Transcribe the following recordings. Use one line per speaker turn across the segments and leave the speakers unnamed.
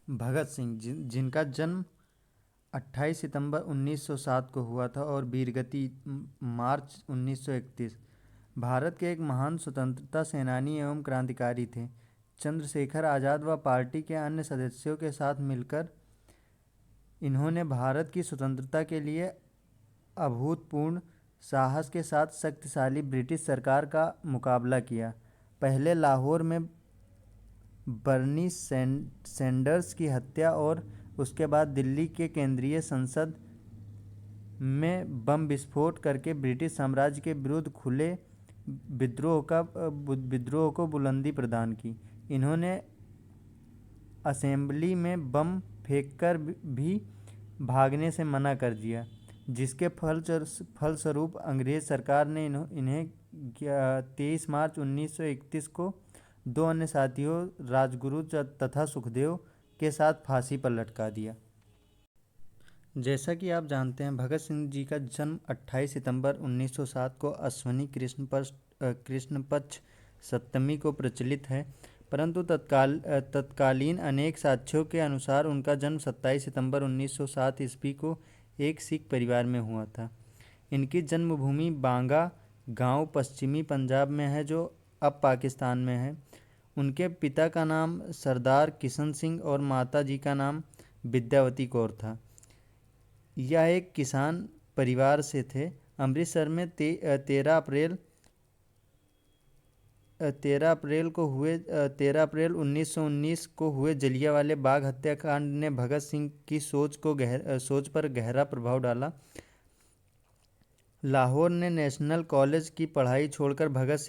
भगत सिंह जिनका जन्म 28 सितंबर 1907 को हुआ था और वीरगति मार्च 1931, भारत के एक महान स्वतंत्रता सेनानी एवं क्रांतिकारी थे। चंद्रशेखर आज़ाद व पार्टी के अन्य सदस्यों के साथ मिलकर इन्होंने भारत की स्वतंत्रता के लिए अभूतपूर्व साहस के साथ शक्तिशाली ब्रिटिश सरकार का मुकाबला किया। पहले लाहौर में बर्नी सैंडर्स की हत्या और उसके बाद दिल्ली के केंद्रीय संसद में बम विस्फोट करके ब्रिटिश साम्राज्य के विरुद्ध खुले विद्रोह को बुलंदी प्रदान की। इन्होंने असेंबली में बम फेंककर भी भागने से मना कर दिया, जिसके फलस्वरूप अंग्रेज सरकार ने इन्हें 23 मार्च 1931 को दो अन्य साथियों राजगुरु तथा सुखदेव के साथ फांसी पर लटका दिया। जैसा कि आप जानते हैं, भगत सिंह जी का जन्म 28 सितंबर 1907 को अश्विनी कृष्ण पक्ष सप्तमी को प्रचलित है, परंतु तत्कालीन अनेक साक्ष्यों के अनुसार उनका जन्म 27 सितंबर 1907 ईस्वी को एक सिख परिवार में हुआ था। इनकी जन्मभूमि बांगा गांव पश्चिमी पंजाब में है, जो अब पाकिस्तान में है। उनके पिता का नाम सरदार किशन सिंह और माता जी का नाम विद्यावती कौर था। यह एक किसान परिवार से थे। अमृतसर में 13 अप्रैल 1919 को हुए जलियांवाले बाग हत्याकांड ने भगत सिंह की सोच पर गहरा प्रभाव डाला। लाहौर ने नेशनल कॉलेज की पढ़ाई छोड़कर भगत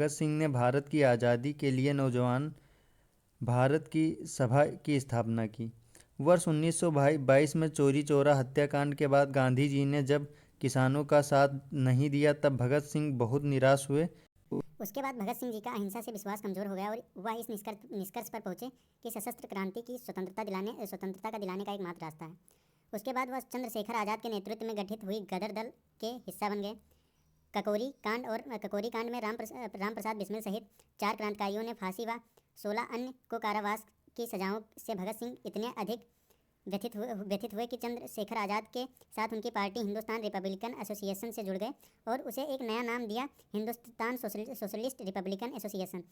सिंह ने भारत की आज़ादी के लिए नौजवान भारत की सभा की स्थापना की। वर्ष 1922 में चौरी चौरा हत्याकांड के बाद गांधी जी ने जब किसानों का साथ नहीं दिया, तब भगत सिंह बहुत निराश हुए।
उसके बाद भगत सिंह जी का अहिंसा से विश्वास कमजोर हो गया और वह इस निष्कर्ष पर पहुंचे कि सशस्त्र क्रांति की स्वतंत्रता का दिलाने का एकमात्र रास्ता है। उसके बाद वह चंद्रशेखर आज़ाद के नेतृत्व में गठित हुई गदर दल के हिस्सा बन गए। ककोरी कांड में राम प्रसाद बिस्मिल सहित 4 क्रांतिकारियों ने फांसी व 16 अन्य को कारावास की सजाओं से भगत सिंह इतने अधिक व्यथित हुए कि चंद्रशेखर आज़ाद के साथ उनकी पार्टी हिंदुस्तान रिपब्लिकन एसोसिएशन से जुड़ गए और उसे एक नया नाम दिया, हिंदुस्तान सोशलिस्ट रिपब्लिकन एसोसिएशन।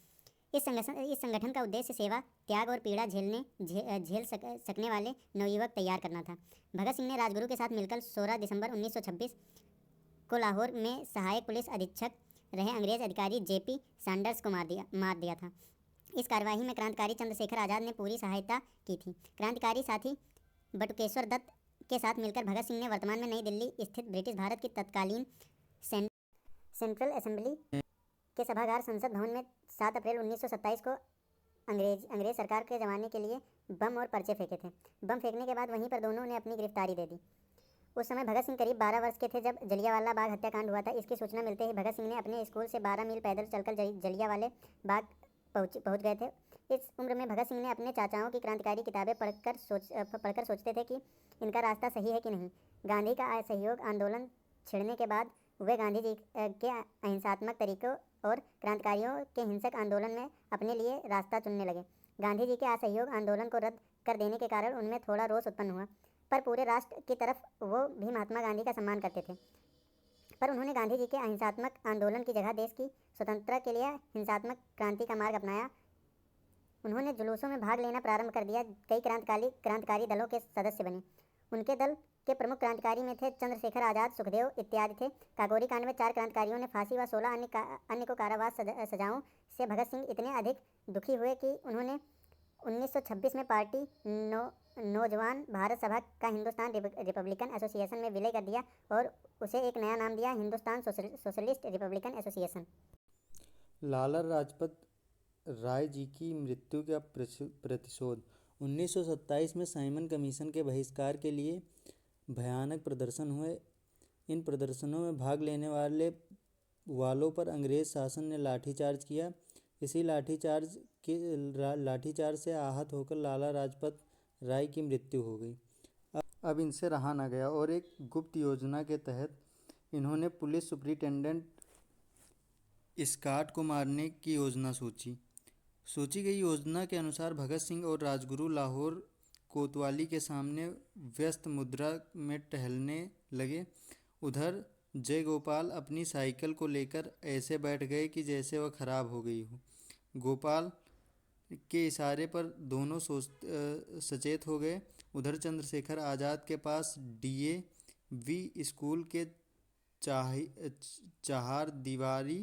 इस संगठन का उद्देश्य सेवा, त्याग और पीड़ा झेल सकने वाले नवयुवक तैयार करना था। भगत सिंह ने राजगुरु के साथ मिलकर 16 दिसंबर 1926 को लाहौर में सहायक पुलिस अधीक्षक रहे अंग्रेज अधिकारी जेपी सैंडर्स को मार दिया था। इस कार्यवाही में क्रांतिकारी चंद्रशेखर आज़ाद ने पूरी सहायता की थी। क्रांतिकारी साथी बटुकेश्वर दत्त के साथ मिलकर भगत सिंह ने वर्तमान में नई दिल्ली स्थित ब्रिटिश भारत की तत्कालीन सेंट्रल असेंबली के सभागार संसद भवन में 7 अप्रैल 1927 को अंग्रेज सरकार के जमाने के लिए बम और पर्चे फेंके थे। बम फेंकने के बाद वहीं पर दोनों ने अपनी गिरफ्तारी दे दी। उस समय भगत सिंह करीब 12 वर्ष के थे जब जलियांवाला बाग हत्याकांड हुआ था। इसकी सूचना मिलते ही भगत सिंह ने अपने स्कूल से 12 मील पैदल चलकर जलियांवाले बाग पहुंच गए थे। इस उम्र में भगत सिंह ने अपने चाचाओं की क्रांतिकारी किताबें पढ़कर सोचते थे कि इनका रास्ता सही है कि नहीं। गांधी का असहयोग आंदोलन छिड़ने के बाद वे गांधी जी के अहिंसात्मक तरीकों और क्रांतिकारियों के हिंसक आंदोलन में अपने लिए रास्ता चुनने लगे। गांधी जी के असहयोग आंदोलन को रद्द कर देने के कारण उनमें थोड़ा रोष उत्पन्न हुआ, पर पूरे राष्ट्र की तरफ वो भी महात्मा गांधी का सम्मान करते थे। पर उन्होंने गांधी जी के अहिंसात्मक आंदोलन की जगह देश की स्वतंत्रता के लिए हिंसात्मक क्रांति का मार्ग अपनाया। उन्होंने जुलूसों में भाग लेना प्रारंभ कर दिया। कई क्रांतिकारी दलों के सदस्य बने। उनके दल के प्रमुख क्रांतिकारी में थे चंद्रशेखर आज़ाद, सुखदेव इत्यादि थे। काकोरी कांड में 4 क्रांतिकारियों ने फांसी व 16 अन्य को कारावास सजाओं से भगत सिंह इतने अधिक दुखी हुए कि उन्होंने 1926 में पार्टी नौजवान भारत सभा का हिंदुस्तान रिपब्लिकन एसोसिएशन में विलय कर दिया और उसे एक नया नाम दिया, Hindustan socialist Republican association.
Lala Lajpat Rai ji की मृत्यु का प्रतिशोध। 1927 में साइमन कमीशन के बहिष्कार के लिए भयानक प्रदर्शन हुए। इन प्रदर्शनों में भाग लेने वालों पर अंग्रेज शासन ने लाठीचार्ज किया। इसी लाठीचार्ज से आहत होकर लाला लाजपत राय की मृत्यु हो गई। अब इनसे रहा न गया और एक गुप्त योजना के तहत इन्होंने पुलिस सुपरिटेंडेंट स्कॉट को मारने की योजना सोची। सोची गई योजना के अनुसार भगत सिंह और राजगुरु लाहौर कोतवाली के सामने व्यस्त मुद्रा में टहलने लगे। उधर जयगोपाल अपनी साइकिल को लेकर ऐसे बैठ गए कि जैसे वह खराब हो गई हो। गोपाल के इशारे पर दोनों सचेत हो गए। उधर चंद्रशेखर आज़ाद के पास डीएवी स्कूल के चार दीवारी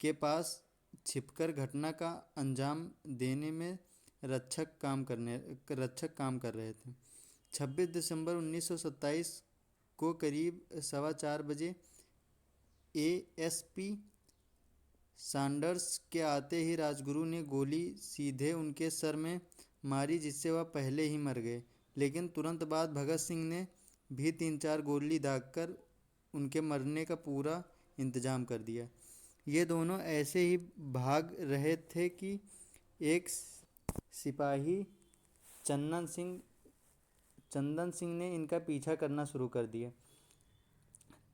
के पास छिपकर घटना का अंजाम देने में रक्षक काम कर रहे थे। 26 दिसंबर 1927 को करीब 4:15 बजे एएसपी सैंडर्स के आते ही राजगुरु ने गोली सीधे उनके सर में मारी, जिससे वह पहले ही मर गए। लेकिन तुरंत बाद भगत सिंह ने भी 3-4 गोली दागकर उनके मरने का पूरा इंतजाम कर दिया। ये दोनों ऐसे ही भाग रहे थे कि एक सिपाही चंदन सिंह ने इनका पीछा करना शुरू कर दिया।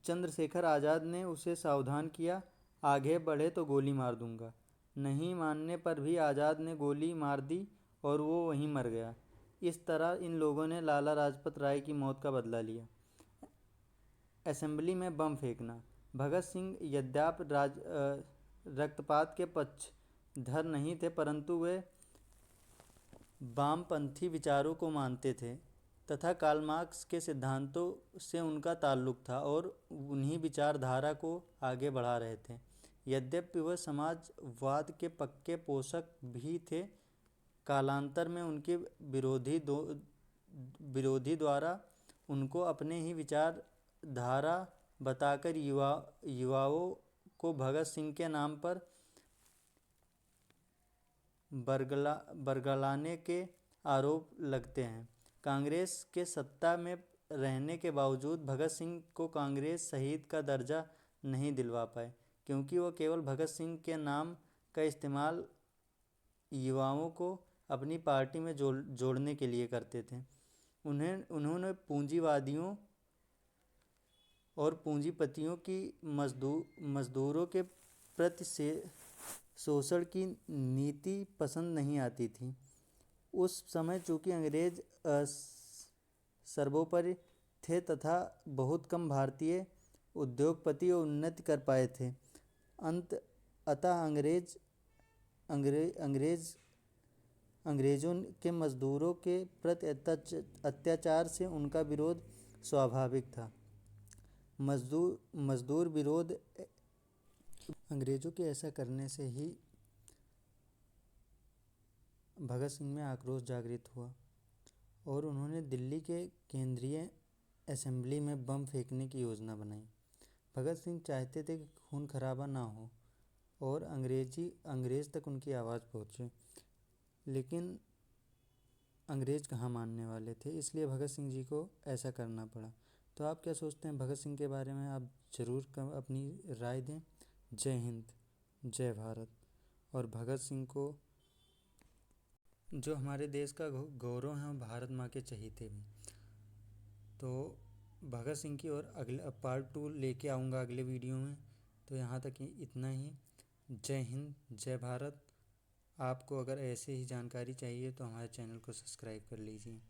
चंद्रशेखर आज़ाद ने उसे सावधान किया, आगे बढ़े तो गोली मार दूंगा। नहीं मानने पर भी आज़ाद ने गोली मार दी और वो वहीं मर गया। इस तरह इन लोगों ने लाला लाजपत राय की मौत का बदला लिया। असेंबली में बम फेंकना। भगत सिंह यद्यपि रक्तपात के पक्षधर नहीं थे, परंतु वे वामपंथी विचारों को मानते थे तथा कार्ल मार्क्स के सिद्धांतों से उनका ताल्लुक था और उन्हीं विचारधारा को आगे बढ़ा रहे थे। यद्यपि वह समाजवाद के पक्के पोषक भी थे, कालांतर में उनके विरोधी द्वारा उनको अपने ही विचारधारा बताकर युवाओं को भगत सिंह के नाम पर बरगलाने के आरोप लगते हैं। कांग्रेस के सत्ता में रहने के बावजूद भगत सिंह को कांग्रेस शहीद का दर्जा नहीं दिलवा पाए, क्योंकि वह केवल भगत सिंह के नाम का इस्तेमाल युवाओं को अपनी पार्टी में जोड़ने के लिए करते थे। उन्होंने पूंजीवादियों और पूंजीपतियों की मजदूरों के प्रति शोषण की नीति पसंद नहीं आती थी। उस समय चूँकि अंग्रेज सर्वोपरि थे तथा बहुत कम भारतीय उद्योगपति उन्नति कर पाए थे, अतः अंग्रेजों के मजदूरों के प्रति अत्याचार से उनका विरोध स्वाभाविक था। मजदूर विरोध अंग्रेजों के ऐसा करने से ही भगत सिंह में आक्रोश जागृत हुआ और उन्होंने दिल्ली के केंद्रीय असेंबली में बम फेंकने की योजना बनाई। भगत सिंह चाहते थे कि खून खराबा ना हो और अंग्रेज तक उनकी आवाज़ पहुँचे, लेकिन अंग्रेज कहाँ मानने वाले थे, इसलिए भगत सिंह जी को ऐसा करना पड़ा। तो आप क्या सोचते हैं भगत सिंह के बारे में? आप ज़रूर अपनी राय दें। जय हिंद, जय भारत। और भगत सिंह को जो हमारे देश का गौरव है, भारत माँ के चहीते भी। तो भगत सिंह की और अगले पार्ट 2 लेके आऊँगा अगले वीडियो में। तो यहाँ तक इतना ही। जय हिंद, जय भारत। आपको अगर ऐसे ही जानकारी चाहिए तो हमारे चैनल को सब्सक्राइब कर लीजिए।